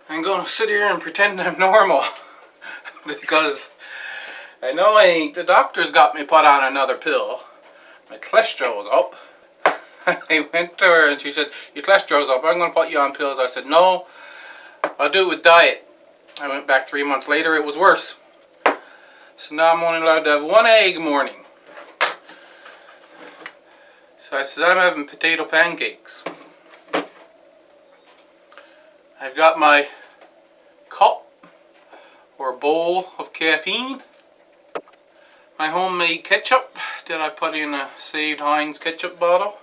I'm going to sit here and pretend I'm normal because I know I ain't. The doctor's got me put on another pill. My cholesterol's up. I went to her and she said, your cholesterol's up, I'm going to put you on pills. I said, no, I'll do it with diet. I went back 3 months later, it was worse. So now I'm only allowed to have 1 egg a morning. So I said, I'm having potato pancakes. I've got my cup or bowl of caffeine. My homemade ketchup that I put in a saved Heinz ketchup bottle.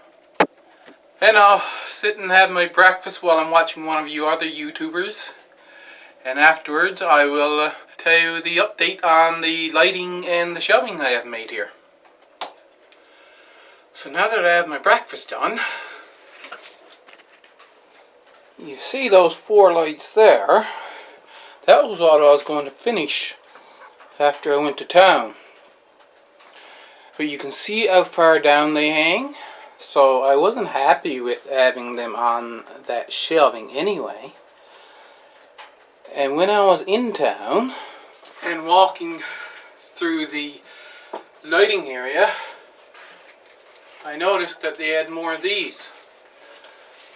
And I'll sit and have my breakfast while I'm watching one of you other YouTubers. And afterwards I will tell you the update on the lighting and the shelving I have made here. So now that I have my breakfast done, you see those 4 lights there? That was what I was going to finish after I went to town. But you can see how far down they hang. So I wasn't happy with having them on that shelving anyway. And when I was in town and walking through the lighting area, I noticed that they had more of these.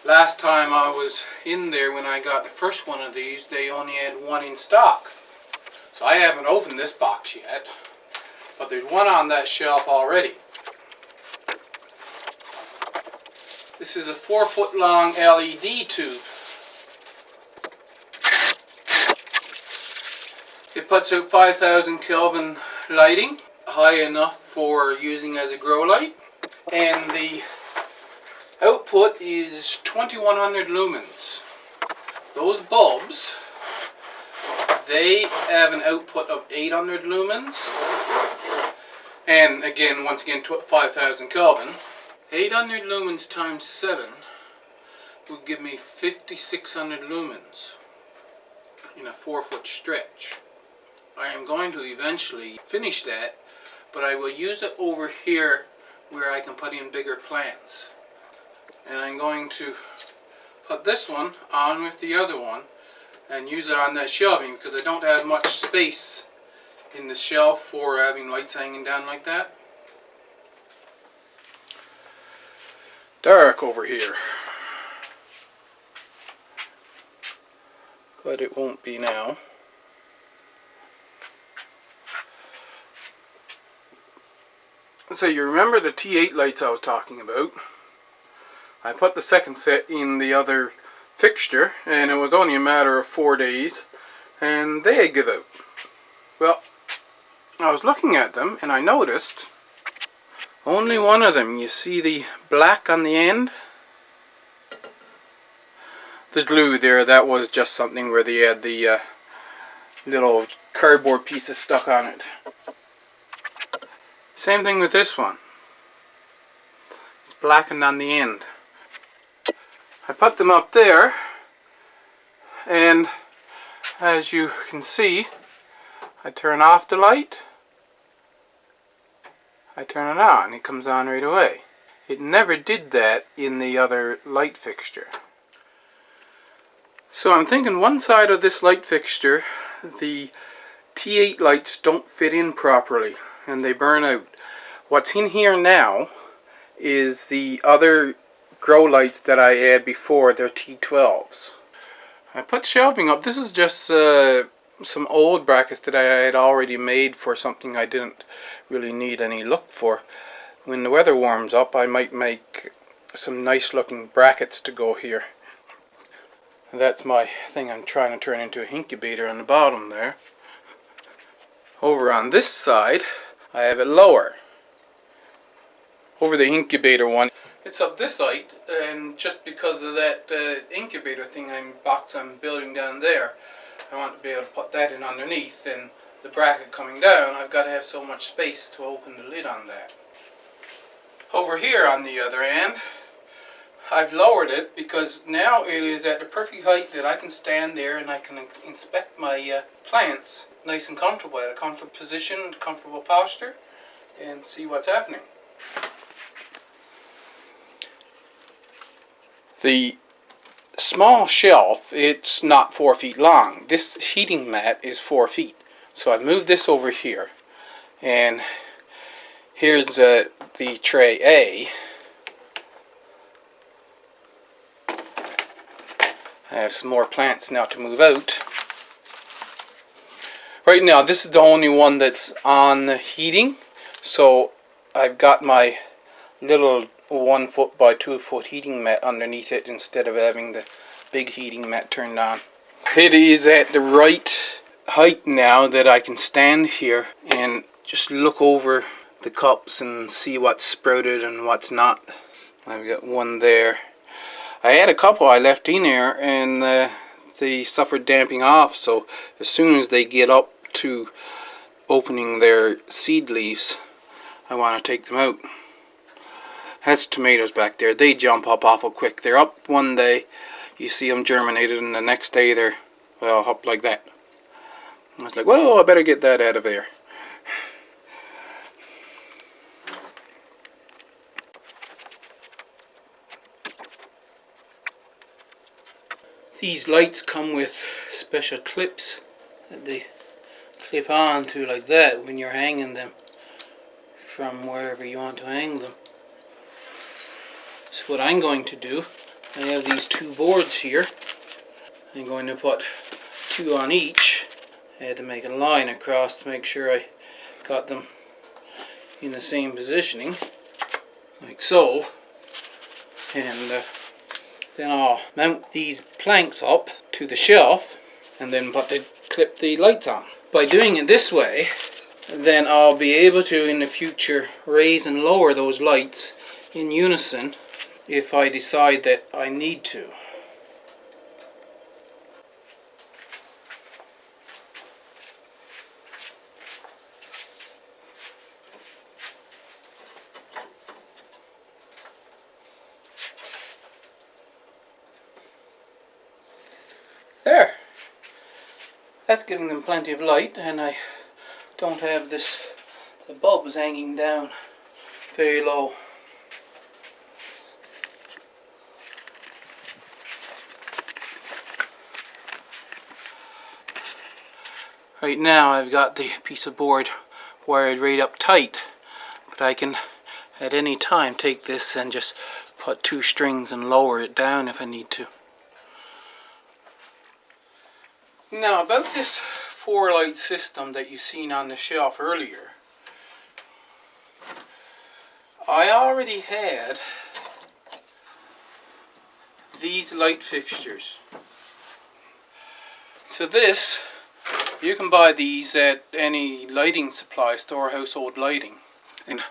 Last time I was in there when I got the first one of these, they only had 1 in stock. So I haven't opened this box yet, but there's 1 on that shelf already. This is a 4-foot long LED tube. It puts out 5,000 Kelvin lighting, high enough for using as a grow light. And the output is 2100 lumens. Those bulbs, they have an output of 800 lumens. And again, once again, 5,000 Kelvin. 800 lumens times 7 would give me 5,600 lumens in a 4-foot stretch. I am going to eventually finish that, but I will use it over here where I can put in bigger plants. And I'm going to put this one on with the other one and use it on that shelving because I don't have much space in the shelf for having lights hanging down like that. Dark over here, but it won't be now. So you remember the T8 lights I was talking about? I put the second set in the other fixture and it was only a matter of 4 days and they had give out. Well, I was looking at them and I noticed only one of them, you see the black on the end? The glue there, that was just something where they had the little cardboard pieces stuck on it. Same thing with this one. It's blackened on the end. I put them up there and as you can see, I turn off the light. I turn it on, it comes on right away. It never did that in the other light fixture. So I'm thinking one side of this light fixture, the T8 lights don't fit in properly and they burn out. What's in here now is the other grow lights that I had before, they're T12s. I put shelving up. This is just some old brackets that I had already made for something I didn't really need any look for. When the weather warms up I might make some nice looking brackets to go here. And that's my thing I'm trying to turn into an incubator on the bottom there. Over on this side I have it lower. Over the incubator one, it's up this height, and just because of that incubator thing I'm building down there, I want to be able to put that in underneath, and the bracket coming down, I've got to have so much space to open the lid on that. Over here on the other end, I've lowered it because now it is at the perfect height that I can stand there and I can inspect my plants nice and comfortable, at a comfortable position, comfortable posture, and see what's happening. The small shelf, it's not 4 feet long. This heating mat is 4 feet. So I moved this over here, and here's the tray A. I have some more plants now to move out. Right now, this is the only one that's on the heating, so I've got my little 1 foot by 2 foot heating mat underneath it instead of having the big heating mat turned on. It is at the right height now that I can stand here and just look over the cups and see what's sprouted and what's not. I've got one there. I had a couple I left in there, and they suffered damping off, so as soon as they get up to opening their seed leaves, I want to take them out. That's tomatoes back there. They jump up awful quick. They're up one day, you see them germinated, and the next day they're, well, up like that. I was like, well, I better get that out of there. These lights come with special clips that they clip on to like that when you're hanging them from wherever you want to hang them. So what I'm going to do, I have these 2 boards here. I'm going to put 2 on each. I had to make a line across to make sure I got them in the same positioning, like so. And then I'll mount these planks up to the shelf and then clip the lights on. By doing it this way, then I'll be able to in the future raise and lower those lights in unison if I decide that I need to. There. That's giving them plenty of light, and I don't have the bulbs hanging down very low. Right now I've got the piece of board wired right up tight, but I can at any time take this and just put 2 strings and lower it down if I need to. Now about this 4-light system that you seen on the shelf earlier, I already had these light fixtures. So this, you can buy these at any lighting supply store, household lighting. And you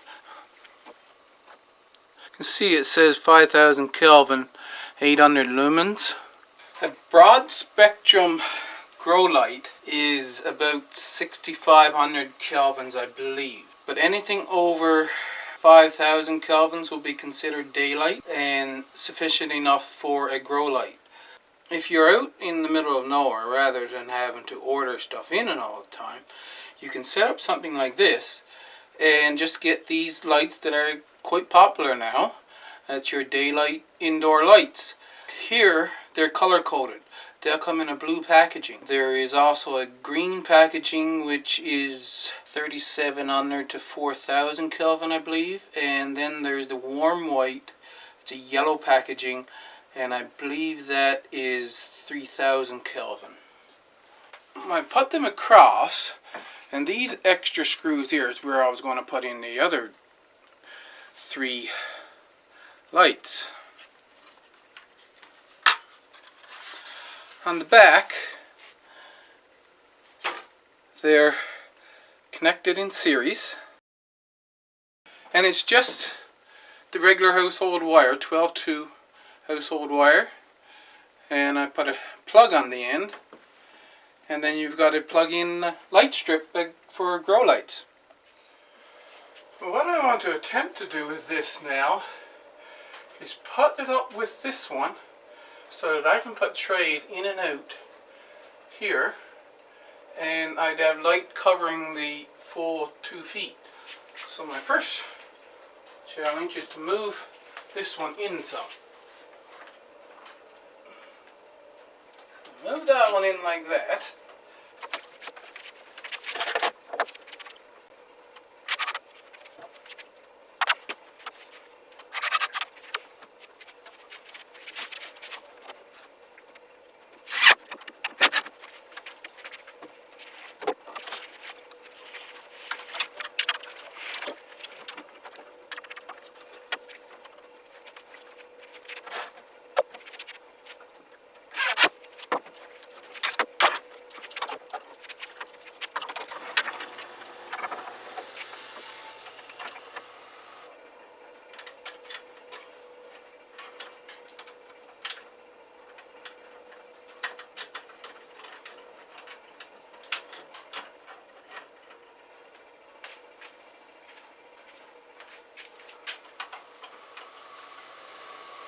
can see it says 5000 Kelvin, 800 lumens. A broad spectrum grow light is about 6500 kelvins, I believe. But anything over 5000 kelvins will be considered daylight and sufficient enough for a grow light. If you're out in the middle of nowhere, rather than having to order stuff in and all the time, you can set up something like this and just get these lights that are quite popular now. That's your daylight indoor lights. Here they're color coded. They'll come in a blue packaging. There is also a green packaging which is 3700 to 4000 Kelvin, I believe. And then there's the warm white. It's a yellow packaging, and I believe that is 3000 Kelvin. I put them across, and these extra screws here is where I was going to put in the other 3 lights. On the back, they're connected in series, and it's just the regular household wire, 12-2 household wire, and I put a plug on the end, and then you've got a plug-in light strip for grow lights. What I want to attempt to do with this now is put it up with this one so that I can put trays in and out here, and I'd have light covering the full 2 feet. So my first challenge is to move this one in some. Move that one in like that.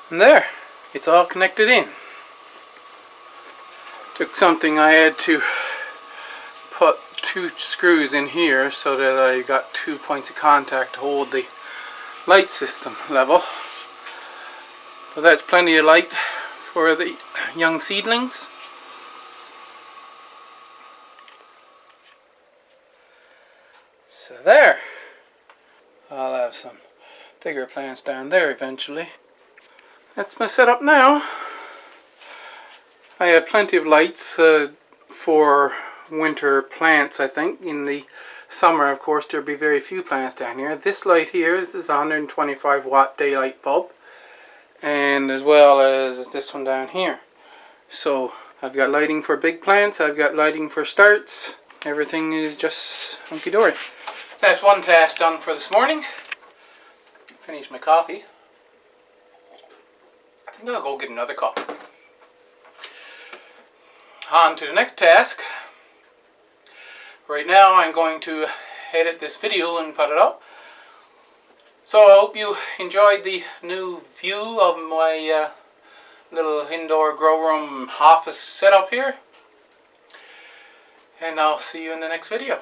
And there, it's all connected in. Took something I had to put 2 screws in here so that I got 2 points of contact to hold the light system level. So that's plenty of light for the young seedlings. So there, I'll have some bigger plants down there eventually. That's my setup now. I have plenty of lights for winter plants, I think. In the summer, of course, there'll be very few plants down here. This light here, this is a 125 watt daylight bulb, and as well as this one down here. So I've got lighting for big plants, I've got lighting for starts. Everything is just hunky-dory. That's one task done for this morning. Finished my coffee. I think I'll go get another cup. On to the next task. Right now I'm going to edit this video and put it up. So I hope you enjoyed the new view of my little indoor grow room office setup here. And I'll see you in the next video.